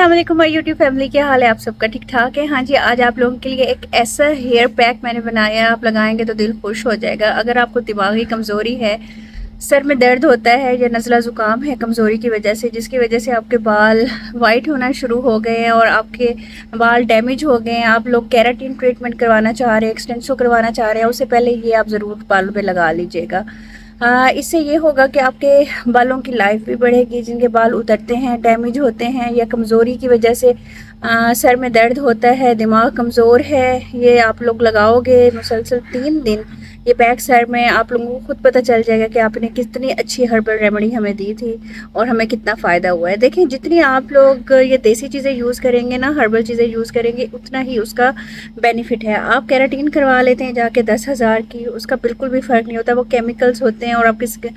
अस्सलामुअलैकुम my YouTube family, क्या हाल है? आप सबका ठीक ठाक है? हाँ जी, आज आप लोगों के लिए एक ऐसा हेयर पैक मैंने बनाया है, आप लगाएंगे तो दिल खुश हो जाएगा। अगर आपको दिमागी कमज़ोरी है, सर में दर्द होता है या नज़ला ज़ुकाम है कमज़ोरी की वजह से, जिसकी वजह से आपके बाल वाइट होना शुरू हो गए हैं और आपके बाल डैमेज हो गए हैं, आप लोग केराटिन ट्रीटमेंट करवाना चाह रहे हैं, एक्सटेंसो करवाना चाह रहे हैं, उससे पहले ये आप ज़रूर बालों पे लगा लीजिएगा। इससे ये होगा कि आपके बालों की लाइफ भी बढ़ेगी। जिनके बाल उतरते हैं, डैमेज होते हैं या कमज़ोरी की वजह से सर में दर्द होता है, दिमाग कमज़ोर है, ये आप लोग लगाओगे मुसलसल 3 दिन ये पैक सर में, आप लोगों को खुद पता चल जाएगा कि आपने कितनी अच्छी हर्बल रेमेडी हमें दी थी और हमें कितना फ़ायदा हुआ है। देखें, जितनी आप लोग ये देसी चीज़ें यूज़ करेंगे ना, हर्बल चीज़ें यूज़ करेंगे, उतना ही उसका बेनिफिट है। आप केराटिन करवा लेते हैं जाके 10,000 की, उसका बिल्कुल भी फ़र्क नहीं होता। वो केमिकल्स होते हैं और आपके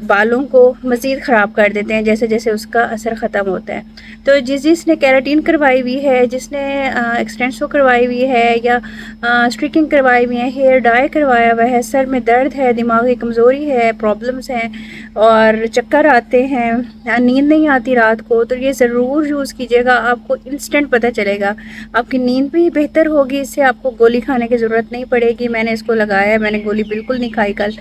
बालों को मज़ीद ख़राब कर देते हैं जैसे जैसे उसका असर ख़त्म होता है। तो जिसने केराटिन करवाई हुई है, जिसने एक्सटेंसो करवाई हुई है या स्ट्रिकिंग करवाई हुई है, हेयर डाई करवाया हुआ है, सर में दर्द है, दिमागी कमज़ोरी है, प्रॉब्लम्स हैं और चक्कर आते हैं, नींद नहीं आती रात को, तो ये ज़रूर यूज़ कीजिएगा। आपको इंस्टेंट पता चलेगा, आपकी नींद भी बेहतर होगी, इससे आपको गोली खाने की ज़रूरत नहीं पड़ेगी। मैंने इसको लगाया है, मैंने गोली बिल्कुल नहीं खाई कल,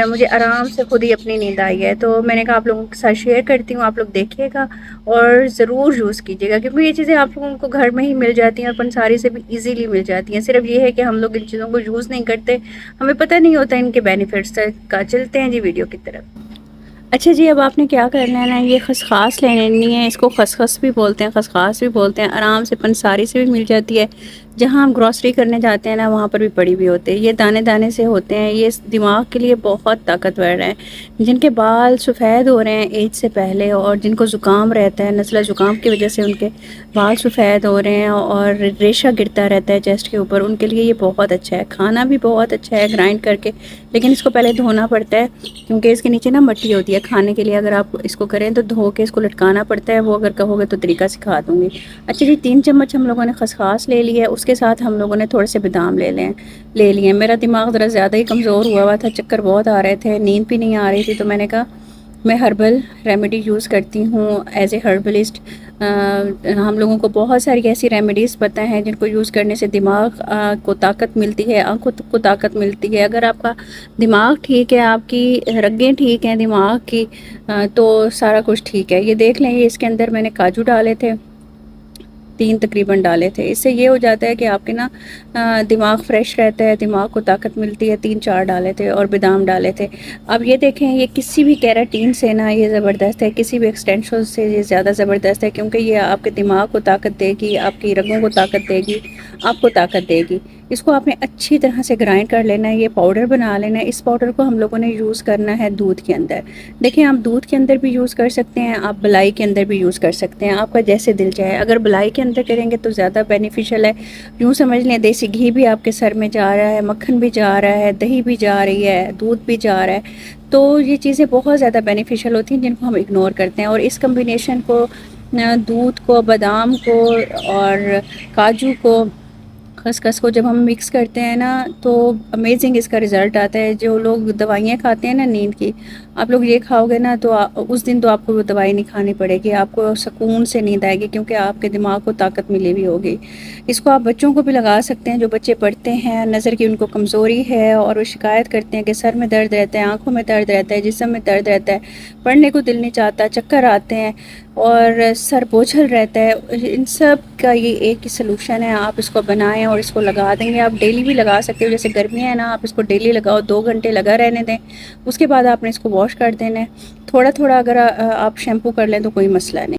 मुझे आराम से खुद ही अपनी नींद आई है। तो मैंने कहा आप लोगों के साथ शेयर करती हूँ, आप लोग देखिएगा और ज़रूर यूज़ कीजिएगा, क्योंकि ये चीज़ें आप लोगों को घर में ही मिल जाती हैं और पंसारी से भी इजीली मिल जाती हैं। सिर्फ ये है कि हम लोग इन चीज़ों को यूज़ नहीं करते, हमें पता नहीं होता इनके बेनिफिट्स का। चलते हैं जी वीडियो की तरफ। अच्छा जी, अब आपने क्या करना है ना, ये खसखास लेनी है, इसको खसखस भी बोलते हैं, खसखास भी बोलते हैं, आराम से पंसारी से भी मिल जाती है। जहाँ हम ग्रॉसरी करने जाते हैं ना, वहाँ पर भी पड़ी भी होते हैं। ये दाने दाने से होते हैं, ये दिमाग के लिए बहुत ताकतवर है। जिनके बाल सफ़ेद हो रहे हैं एज से पहले और जिनको ज़ुकाम रहता है, नज़ला ज़ुकाम की वजह से उनके बाल सफ़ेद हो रहे हैं और रेशा गिरता रहता है चेस्ट के ऊपर, उनके लिए ये बहुत अच्छा है। खाना भी बहुत अच्छा है ग्राइंड करके, लेकिन इसको पहले धोना पड़ता है क्योंकि इसके नीचे ना मट्टी होती है। खाने के लिए अगर आप इसको करें तो धो के इसको लटकाना पड़ता है, वो अगर कहोगे तो तरीका सिखा दूँगी। अच्छा जी, 3 चम्मच हम लोगों ने खसखास ले लिया है, उसके साथ हम लोगों ने थोड़े से बादाम ले लिए। मेरा दिमाग ज़रा ज़्यादा ही कमज़ोर हुआ था, चक्कर बहुत आ रहे थे, नींद भी नहीं आ रही थी, तो मैंने कहा मैं हर्बल रेमेडी यूज़ करती हूँ एज ए हर्बलिस्ट। हम लोगों को बहुत सारी ऐसी रेमेडीज़ पता हैं जिनको यूज़ करने से दिमाग को ताकत मिलती है, आँखों को ताकत मिलती है। अगर आपका दिमाग ठीक है, आपकी रगें ठीक हैं दिमाग की, तो सारा कुछ ठीक है। ये देख लें, ये इसके अंदर मैंने काजू डाले थे, 3 तकरीबन डाले थे। इससे ये हो जाता है कि आपके ना दिमाग फ्रेश रहता है, दिमाग को ताकत मिलती है। 3-4 डाले थे और बादाम डाले थे। अब ये देखें, ये किसी भी केराटिन से ना ये ज़बरदस्त है, किसी भी एक्सटेंशन से ये ज़्यादा ज़बरदस्त है, क्योंकि ये आपके दिमाग को ताकत देगी, आपकी रगों को ताकत देगी, आपको ताकत देगी। इसको आपने अच्छी तरह से ग्राइंड कर लेना है, ये पाउडर बना लेना है। इस पाउडर को हम लोगों ने यूज़ करना है दूध के अंदर। देखें, आप दूध के अंदर भी यूज़ कर सकते हैं, आप मलाई के अंदर भी यूज़ कर सकते हैं, आपका जैसे दिल चाहे। अगर मलाई के अंदर करेंगे तो ज़्यादा बेनिफिशियल है। यूँ समझ लें, देसी घी भी आपके सर में जा रहा है, मक्खन भी जा रहा है, दही भी जा रही है, दूध भी जा रहा है, तो ये चीज़ें बहुत ज़्यादा बेनिफिशियल होती हैं जिनको हम इग्नोर करते हैं। और इस कम्बिनेशन को, दूध को, बादाम को और काजू को, खसखस को जब हम मिक्स करते हैं ना, तो अमेजिंग इसका रिज़ल्ट आता है। जो लोग दवाइयाँ खाते हैं ना नींद की, आप लोग ये खाओगे ना तो उस दिन तो आपको वो दवाई नहीं खानी पड़ेगी, आपको सुकून से नींद आएगी, क्योंकि आपके दिमाग को ताकत मिली हुई होगी। इसको आप बच्चों को भी लगा सकते हैं, जो बच्चे पढ़ते हैं, नज़र की उनको कमज़ोरी है और वो शिकायत करते हैं कि सर में दर्द रहता है, आँखों में दर्द रहता है, जिस्म में दर्द रहता है, पढ़ने को दिल नहीं चाहता, चक्कर आते हैं और सर बोझल रहता है। इन सब का ये एक ही सलूशन है। आप इसको बनाएं और इसको लगा देंगे। आप डेली भी लगा सकते हो, जैसे गर्मियाँ है ना, आप इसको डेली लगाओ, 2 घंटे लगा रहने दें, उसके बाद आपने इसको वॉश कर देना है। थोड़ा थोड़ा अगर आप शैम्पू कर लें तो कोई मसला नहीं।